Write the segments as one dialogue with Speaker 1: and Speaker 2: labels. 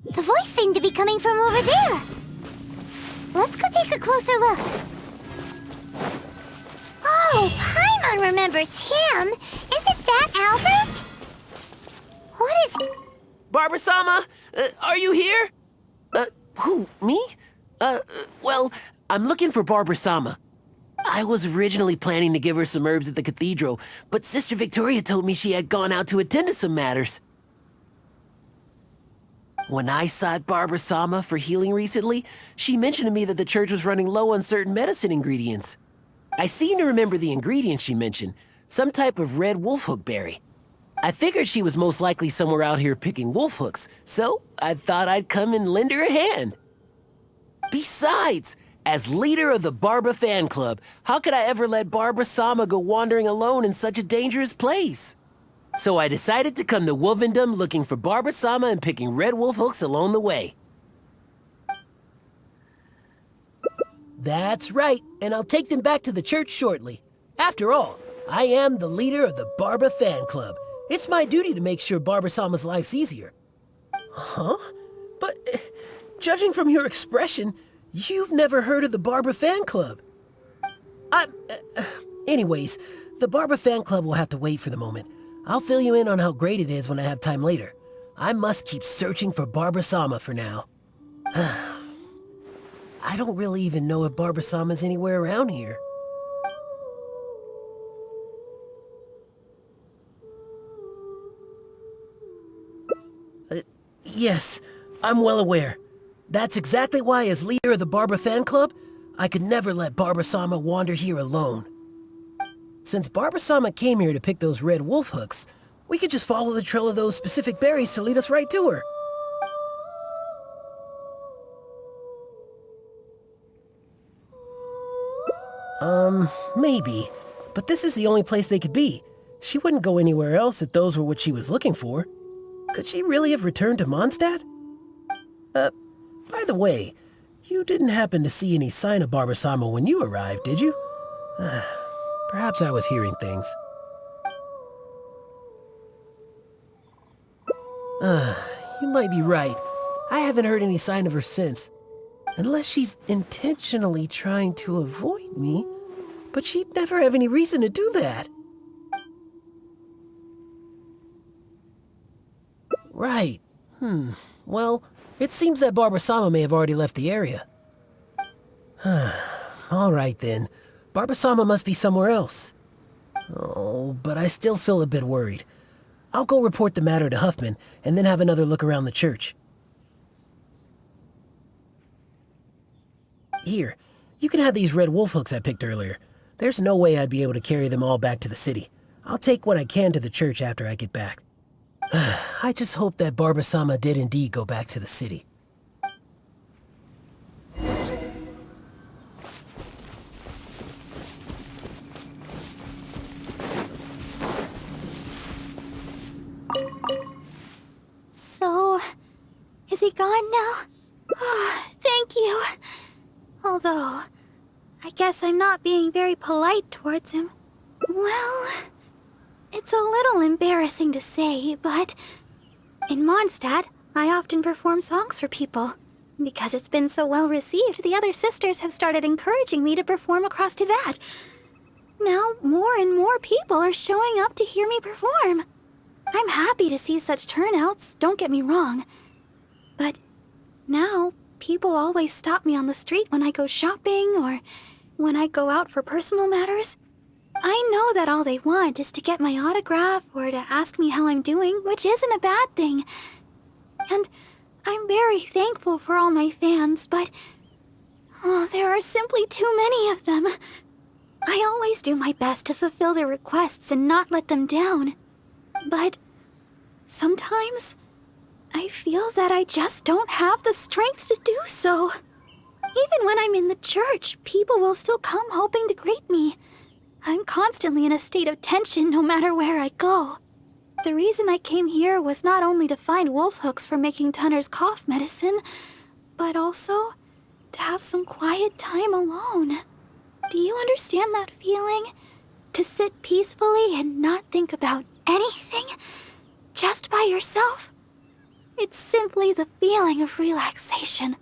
Speaker 1: The voice seemed to be coming from over there. Let's go take a closer look. Oh, Paimon remembers him. Isn't that Albert? What is...
Speaker 2: Barbara-sama, are you here? Who, me? Well, I'm looking for Barbara-sama. I was originally planning to give her some herbs at the cathedral, but Sister Victoria told me she had gone out to attend to some matters. When I sought Barbara-sama for healing recently, she mentioned to me that the church was running low on certain medicine ingredients. I seem to remember the ingredients she mentioned, some type of red wolfhook berry. I figured she was most likely somewhere out here picking wolfhooks, so I thought I'd come and lend her a hand. Besides, as leader of the Barba fan club, how could I ever let Barbara-sama go wandering alone in such a dangerous place? So I decided to come to Wolvendom looking for Barbara-sama and picking red wolfhooks along the way. That's right, and I'll take them back to the church shortly. After all, I am the leader of the Barba fan club. It's my duty to make sure Barbara-sama's life's easier. Huh? But, judging from your expression, you've never heard of the Barba fan club. Anyways, the Barba fan club will have to wait for the moment. I'll fill you in on how great it is when I have time later. I must keep searching for Barbara-sama for now. I don't really even know if Barbara-sama's anywhere around here. Yes, I'm well aware. That's exactly why, as leader of the Barba fan club, I could never let Barbara-sama wander here alone. Since Barbara-sama came here to pick those red wolf hooks, we could just follow the trail of those specific berries to lead us right to her. Maybe. But this is the only place they could be. She wouldn't go anywhere else if those were what she was looking for. Could she really have returned to Mondstadt? By the way, you didn't happen to see any sign of Barbara-sama when you arrived, did you? Perhaps I was hearing things. You might be right. I haven't heard any sign of her since. Unless she's intentionally trying to avoid me, but she'd never have any reason to do that. Right. Well, it seems that Barbara-sama may have already left the area. All right then. Barbara-sama must be somewhere else. Oh, but I still feel a bit worried. I'll go report the matter to Huffman, and then have another look around the church. Here, you can have these red wolf hooks I picked earlier. There's no way I'd be able to carry them all back to the city. I'll take what I can to the church after I get back. I just hope that Barbara-sama did indeed go back to the city.
Speaker 1: So, is he gone now? Oh, thank you. Although, I guess I'm not being very polite towards him. Well, it's a little embarrassing to say, but in Mondstadt, I often perform songs for people. Because it's been so well received, the other sisters have started encouraging me to perform across Tivat. Now, more and more people are showing up to hear me perform. I'm happy to see such turnouts, don't get me wrong. But now, people always stop me on the street when I go shopping or when I go out for personal matters. I know that all they want is to get my autograph or to ask me how I'm doing, which isn't a bad thing. And I'm very thankful for all my fans, but there are simply too many of them. I always do my best to fulfill their requests and not let them down. But sometimes I feel that I just don't have the strength to do so. Even when I'm in the church, people will still come hoping to greet me. I'm constantly in a state of tension no matter where I go. The reason I came here was not only to find wolf hooks for making Tunner's cough medicine, but also to have some quiet time alone. Do you understand that feeling? To sit peacefully and not think about anything? Just by yourself? It's simply the feeling of relaxation.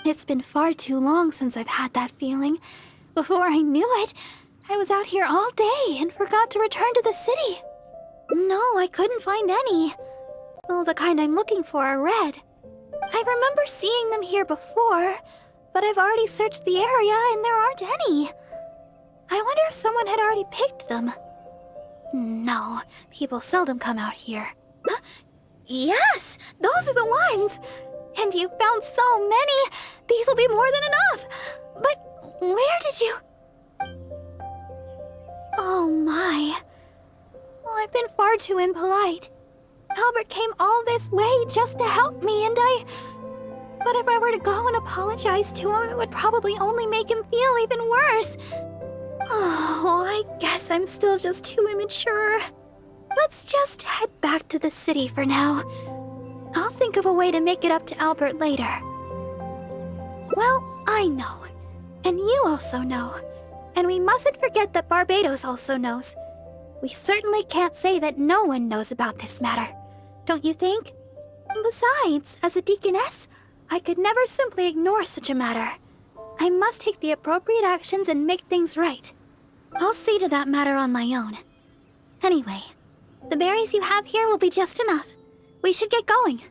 Speaker 1: It's been far too long since I've had that feeling. Before I knew it, I was out here all day and forgot to return to the city. No, I couldn't find any. Though the kind I'm looking for are red. I remember seeing them here before, but I've already searched the area and there aren't any. I wonder if someone had already picked them. No, people seldom come out here. Huh? Yes, those are the ones! And you found so many! These will be more than enough! But where did you... Oh my. Well, I've been far too impolite. Albert came all this way just to help me, and But if I were to go and apologize to him, it would probably only make him feel even worse. Oh, I guess I'm still just too immature. Let's just head back to the city for now. I'll think of a way to make it up to Albert later. Well, I know. And you also know. And we mustn't forget that Barbados also knows. We certainly can't say that no one knows about this matter. Don't you think? Besides, as a deaconess, I could never simply ignore such a matter. I must take the appropriate actions and make things right. I'll see to that matter on my own. Anyway, the berries you have here will be just enough. We should get going.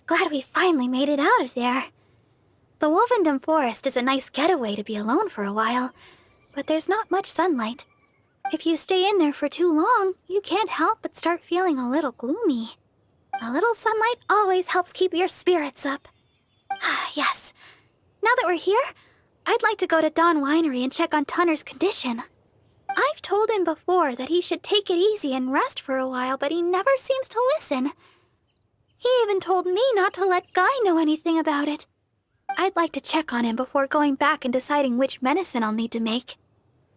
Speaker 1: Glad we finally made it out of there. The Wolvendom Forest is a nice getaway to be alone for a while, but there's not much sunlight. If you stay in there for too long, you can't help but start feeling a little gloomy. A little sunlight always helps keep your spirits up. Yes. Now that we're here, I'd like to go to Dawn Winery and check on Tunner's condition. I've told him before that he should take it easy and rest for a while, but he never seems to listen. He even told me not to let Guy know anything about it. I'd like to check on him before going back and deciding which medicine I'll need to make.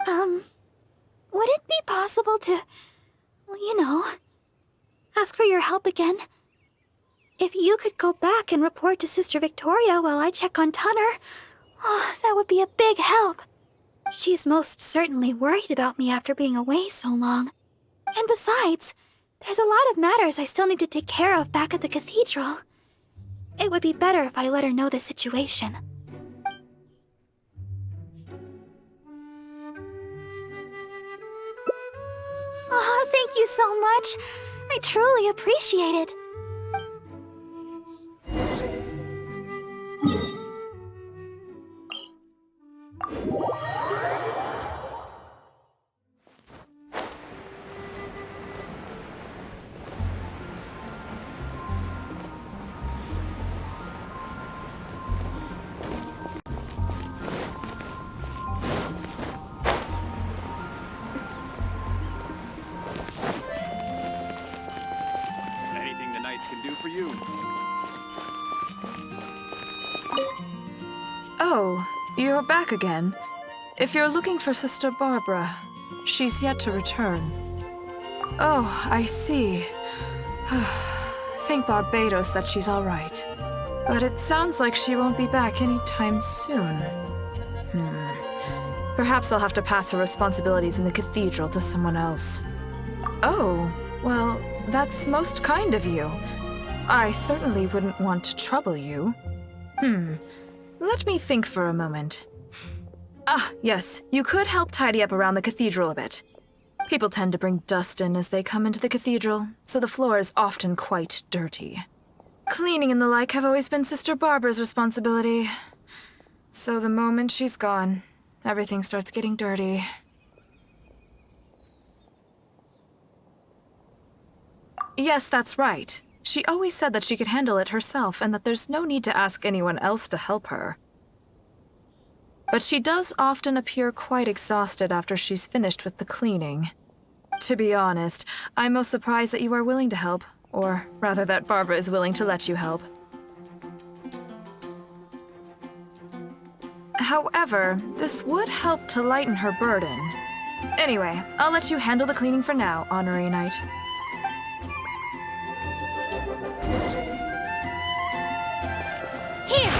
Speaker 1: Would it be possible to, ask for your help again? If you could go back and report to Sister Victoria while I check on Tunner, that would be a big help. She's most certainly worried about me after being away so long. And besides, there's a lot of matters I still need to take care of back at the cathedral. It would be better if I let her know the situation. Oh, thank you so much. I truly appreciate it.
Speaker 3: Can do for you.
Speaker 4: Oh, you're back again. If you're looking for Sister Barbara, she's yet to return. Oh, I see. Thank Barbados that she's all right. But it sounds like she won't be back anytime soon. Perhaps I'll have to pass her responsibilities in the cathedral to someone else. Oh, well, that's most kind of you. I certainly wouldn't want to trouble you. Let me think for a moment. Ah, yes, you could help tidy up around the cathedral a bit. People tend to bring dust in as they come into the cathedral, so the floor is often quite dirty. Cleaning and the like have always been Sister Barbara's responsibility. So the moment she's gone, everything starts getting dirty. Yes, that's right. She always said that she could handle it herself and that there's no need to ask anyone else to help her. But she does often appear quite exhausted after she's finished with the cleaning. To be honest, I'm most surprised that you are willing to help, or rather that Barbara is willing to let you help. However, this would help to lighten her burden. Anyway, I'll let you handle the cleaning for now, Honorary Knight.
Speaker 1: Here!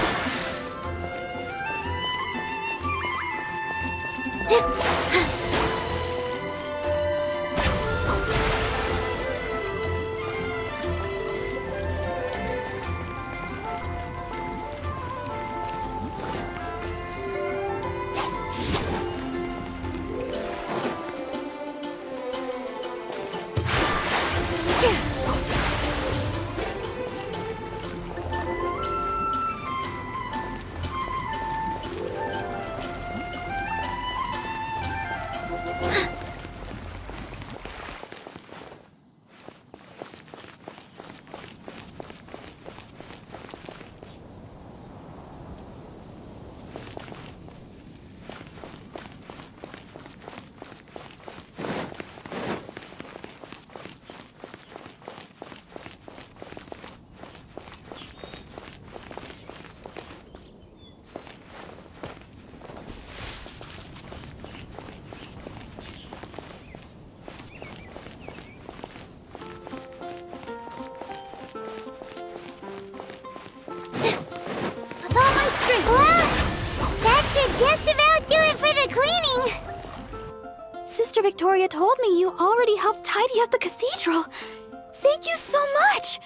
Speaker 1: That should just about do it for the cleaning! Sister Victoria told me you already helped tidy up the cathedral. Thank you so much!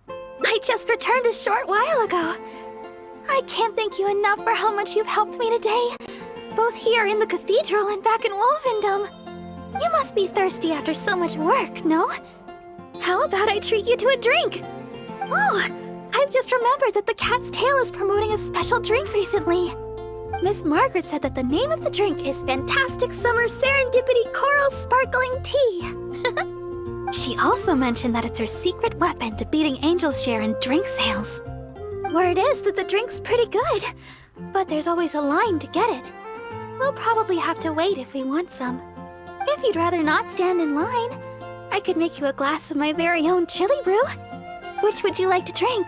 Speaker 1: I just returned a short while ago. I can't thank you enough for how much you've helped me today, both here in the cathedral and back in Wolvendom. You must be thirsty after so much work, no? How about I treat you to a drink? Oh, I've just remembered that the Cat's Tail is promoting a special drink recently. Miss Margaret said that the name of the drink is Fantastic Summer Serendipity Coral Sparkling Tea. She also mentioned that it's her secret weapon to beating Angel's share in drink sales. Word is that the drink's pretty good, but there's always a line to get it. We'll probably have to wait if we want some. If you'd rather not stand in line, I could make you a glass of my very own chili brew. Which would you like to drink?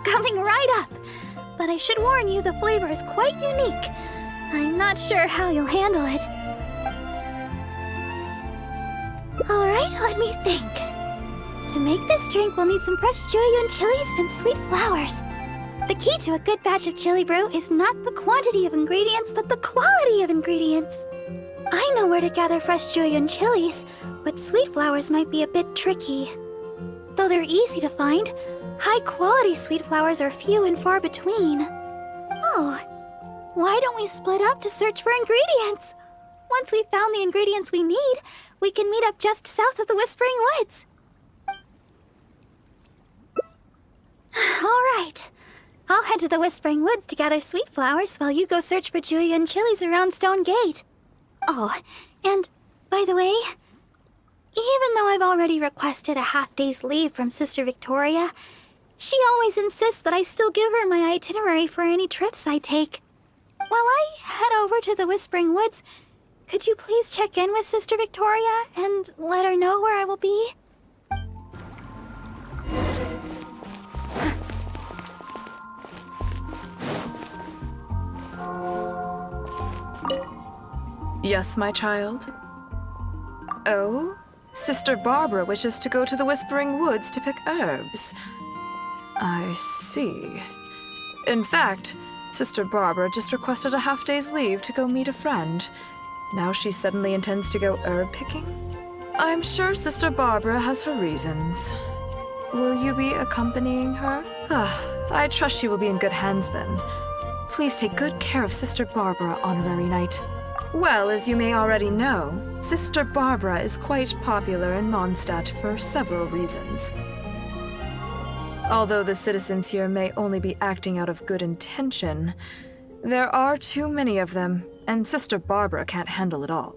Speaker 1: Coming right up! But I should warn you, the flavor is quite unique. I'm not sure how you'll handle it. Alright, let me think. To make this drink, we'll need some fresh Jueyun chilies and sweet flowers. The key to a good batch of chili brew is not the quantity of ingredients, but the quality of ingredients. I know where to gather fresh Jueyun chilies, but sweet flowers might be a bit tricky. Though they're easy to find, high-quality sweet flowers are few and far between. Oh, why don't we split up to search for ingredients? Once we've found the ingredients we need, we can meet up just south of the Whispering Woods. All right. I'll head to the Whispering Woods to gather sweet flowers while you go search for Jueyun chilies around Stone Gate. Oh, and by the way, even though I've already requested a half-day's leave from Sister Victoria, she always insists that I still give her my itinerary for any trips I take. While I head over to the Whispering Woods, could you please check in with Sister Victoria and let her know where I will be?
Speaker 4: Yes, my child? Oh? Sister Barbara wishes to go to the Whispering Woods to pick herbs. I see. In fact, Sister Barbara just requested a half-day's leave to go meet a friend. Now she suddenly intends to go herb picking? I'm sure Sister Barbara has her reasons. Will you be accompanying her? I trust she will be in good hands then. Please take good care of Sister Barbara, Honorary Knight. Well, as you may already know, Sister Barbara is quite popular in Mondstadt for several reasons. Although the citizens here may only be acting out of good intention, there are too many of them, and Sister Barbara can't handle it all.